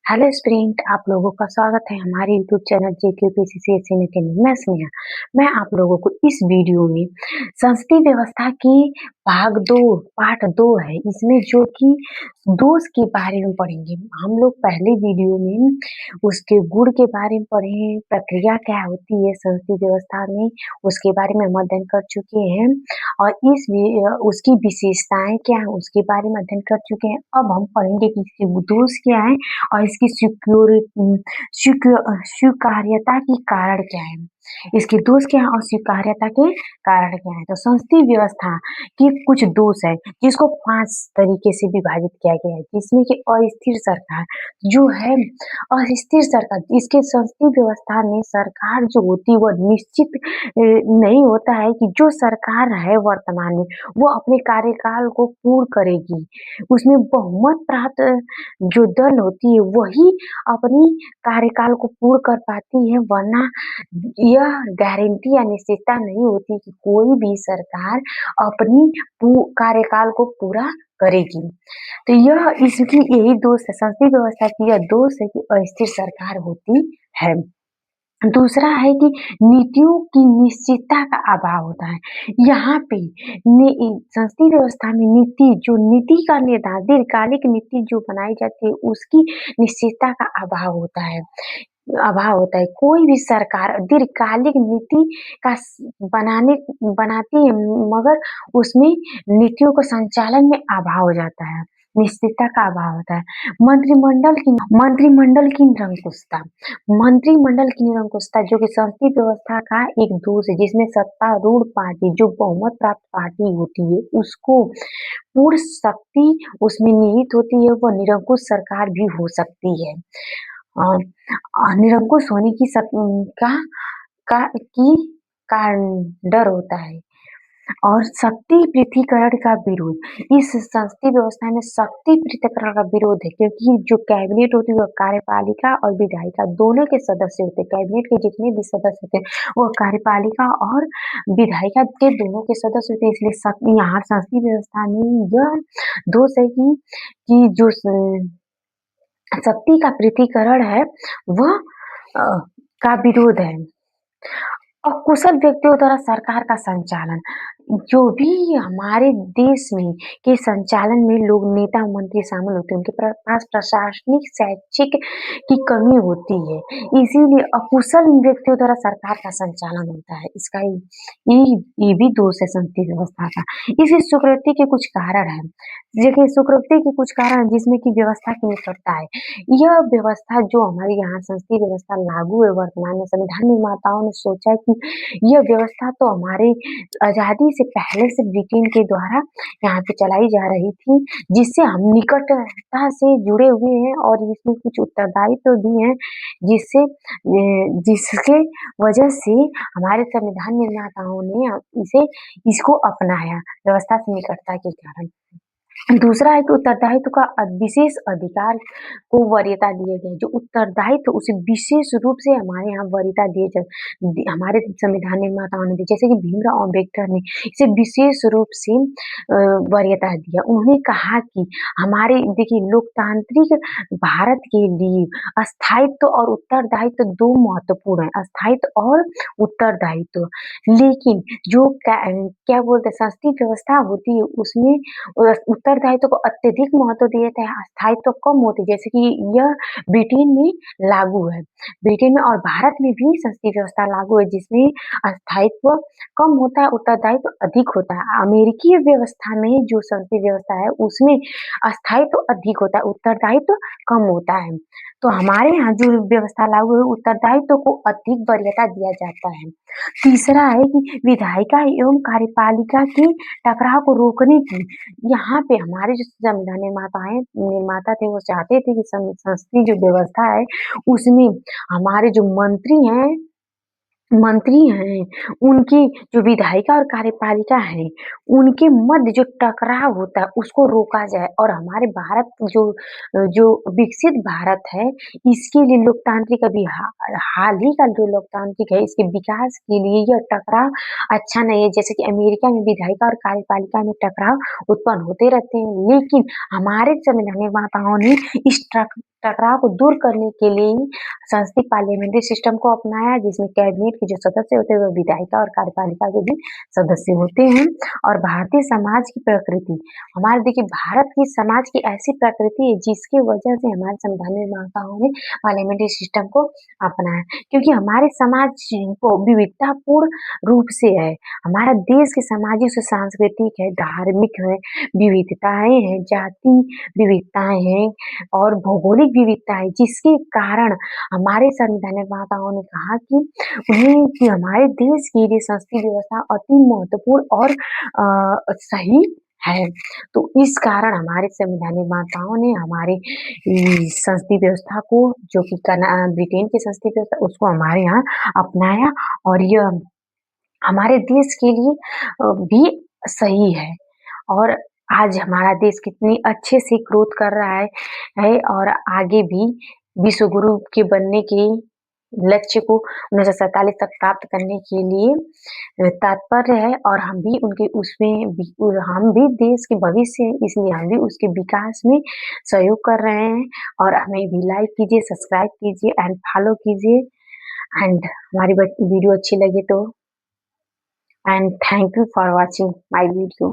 Hello student, आप लोगों का स्वागत है हमारे यूट्यूब चैनल JQPCCSE अकेडमी में स्नेहा। मैं आप लोगों को इस वीडियो में संसदीय व्यवस्था की भाग 2 पार्ट 2 है, इसमें जो कि दोष के बारे में पढ़ेंगे। हम लोग पहले वीडियो में उसके गुण के बारे में पढ़े, प्रक्रिया क्या होती है संसदीय व्यवस्था में उसके बारे में हम अध्ययन कर चुके हैं और उसकी विशेषताएं क्या है उसके बारे में अध्ययन कर चुके हैं। अब हम पढ़ेंगे कि इसके दोष क्या है और इसकी स्वीकार्यता की कारण क्या है, इसके दोष क्या है और स्वीकार्यता के कारण क्या है। तो संसदीय व्यवस्था के कुछ दोष है जिसको 5 तरीके से विभाजित किया गया है, जिसमें कि अस्थिर सरकार जो है, अस्थिर सरकार, इसके संसदीय व्यवस्था में सरकार जो होती है वह निश्चित नहीं होता है कि जो सरकार है वर्तमान में वो अपने कार्यकाल को पूर्ण करेगी। उसमें बहुमत प्राप्त जो दल होती है वही अपनी कार्यकाल को पूर्ण कर पाती है, वरना यह गारंटी या निश्चितता नहीं होती कि कोई भी सरकार अपनी कार्यकाल को पूरा करेगी। तो यह इसकी यही दोष है, संसदीय व्यवस्था की यह दोष है कि अस्थिर सरकार होती है। दूसरा है कि नीतियों की निश्चितता का अभाव होता है। यहाँ पे संसदीय व्यवस्था में नीति का निर्धारण, दीर्घकालिक नीति जो बनाई जाती है उसकी निश्चितता का अभाव होता है। कोई भी सरकार दीर्घकालिक नीति का बनाती है, मगर उसमें नीतियों को संचालन में अभाव हो जाता है, निश्चितता का अभाव होता है। मंत्रिमंडल की निरंकुशता जो कि संसदीय व्यवस्था का एक दोष है, जिसमें सत्तारूढ़ पार्टी जो बहुमत प्राप्त पार्टी होती है उसको पूर्ण शक्ति उसमें निहित होती है, वह निरंकुश सरकार भी हो सकती है। निरंकुश होने की कारण डर होता है। और शक्ति पृथकीकरण का विरोध, इस संसदीय व्यवस्था में शक्ति पृथकीकरण का विरोध है, क्योंकि जो कैबिनेट होती है वह कार्यपालिका और विधायिका दोनों के सदस्य होते हैं। कैबिनेट के जितने भी सदस्य होते हैं वह कार्यपालिका और विधायिका के दोनों के सदस्य होते हैं। इसलिए यहाँ संसदीय व्यवस्था में यह दोष है कि जो शक्ति का पृथकीकरण है वह का विरोध है। अकुशल व्यक्तियों द्वारा सरकार का संचालन, जो भी हमारे देश में के संचालन में लोग नेता मंत्री शामिल होते हैं उनके पास प्रशासनिक शैक्षिक की कमी होती है, इसीलिए अकुशल व्यक्तियों द्वारा सरकार का संचालन होता है। इसका ये भी दोष है संसदीय व्यवस्था का। इसी स्वीकृति के कुछ कारण है, देखिए स्वीकृति के कुछ कारण जिसमें कि व्यवस्था की निकटता है। यह व्यवस्था जो हमारे यहाँ संसदीय व्यवस्था लागू है वर्तमान में, संविधान निर्माताओं ने सोचा कि यह व्यवस्था तो हमारे आजादी से पहले से ब्रिटेन के द्वारा यहाँ पे चलाई जा रही थी, जिससे हम निकटता से जुड़े हुए हैं और इसमें कुछ उत्तरदायित्व भी हैं, जिसके वजह से हमारे संविधान निर्माताओं ने इसको अपनाया व्यवस्था से निकटता के कारण। दूसरा है कि उत्तरदायित्व का विशेष अधिकार को वरीयता दिए गए, जो उत्तरदायित्व उसे विशेष रूप से हमारे यहाँ वरीयता हमारे संविधान निर्माताओं ने दी, जैसे कि भीमराव अम्बेडकर ने इसे विशेष रूप से वरीयता दिया। उन्होंने कहा कि हमारे देखिए लोकतांत्रिक भारत के लिए स्थायित्व और उत्तरदायित्व दो महत्वपूर्ण है, स्थायित्व और उत्तरदायित्व। लेकिन जो क्या बोलते हैं संसदीय व्यवस्था होती है उसमें उत्तरदायित्व को अत्यधिक महत्व दिया जाता है, स्थायित्व कम होती है, जैसे कि यह ब्रिटेन में लागू है। ब्रिटेन में और भारत में भी संसदीय व्यवस्था लागू है जिसमें स्थायित्व कम होता है, उत्तरदायित्व अधिक होता है। अमेरिकी व्यवस्था में जो संसदीय व्यवस्था है उसमें स्थायित्व अधिक होता है, उत्तरदायित्व कम होता है। तो हमारे यहाँ जो व्यवस्था लागू है उत्तरदायित्व को अधिक वरीयता दिया जाता है। तीसरा है कि विधायिका एवं कार्यपालिका के टकराव को रोकने की, यहाँ पे हमारे जो संविधान निर्माता थे वो चाहते थे कि संसदीय जो व्यवस्था है उसमें हमारे जो मंत्री हैं उनकी जो विधायिका और कार्यपालिका है उनके मध्य जो टकराव होता है उसको रोका जाए, और हमारे भारत जो विकसित भारत है इसके लिए लोकतांत्रिक अभी हाल ही का जो लोकतांत्रिक है इसके विकास के लिए यह टकराव अच्छा नहीं है। जैसे कि अमेरिका में विधायिका और कार्यपालिका में टकराव उत्पन्न होते रहते हैं, लेकिन हमारे संविधान निर्माताओं ने इस टकराव को दूर करने के लिए ही संसदीय पार्लियामेंट्री सिस्टम को अपनाया, जिसमें कैबिनेट के जो सदस्य होते हैं वो विधायिका और कार्यपालिका के भी सदस्य होते हैं। और भारतीय समाज की प्रकृति, हमारे देखिए भारत की समाज की ऐसी प्रकृति है जिसकी वजह से हमारे संविधान निर्माताओं ने पार्लियामेंट्री सिस्टम को अपनाया, क्योंकि हमारे समाज को विविधतापूर्ण रूप से है। हमारा देश के सामाजिक से सांस्कृतिक है, धार्मिक है, विविधताएं हैं, जाति विविधताएं हैं और भौगोलिक विविधता है, जिसके कारण हमारे संविधान निर्माताओं ने कहा कि हमारे देश के लिए संसदीय व्यवस्था अति महत्वपूर्ण और सही है। तो इस कारण हमारे संविधान निर्माताओं ने हमारे संसदीय व्यवस्था को, जो कि ब्रिटेन की संसदीय व्यवस्था, उसको हमारे यहाँ अपनाया और यह हमारे देश के लिए भी सही है। और आज हमारा देश कितनी अच्छे से ग्रोथ कर रहा है और आगे भी विश्व गुरु के बनने के लक्ष्य को 1947 तक प्राप्त करने के लिए तात्पर्य है। और हम भी उनके हम भी देश के भविष्य हैं, इसलिए हम भी उसके विकास में सहयोग कर रहे हैं। और हमें भी लाइक कीजिए, सब्सक्राइब कीजिए एंड फॉलो कीजिए। एंड हमारी वीडियो अच्छी लगे तो, and thank you for watching my video.